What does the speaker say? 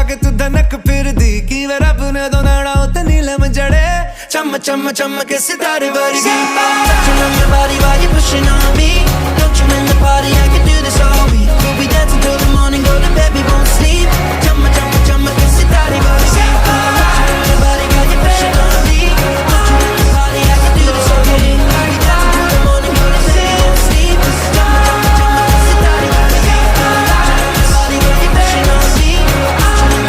के तू धनक फिर दी की वे रब ने दो नाड़ा उते नीलम जड़े चम चम चम के सितारे वर्गी Touching on your body while you're pushing on me Don't you in the party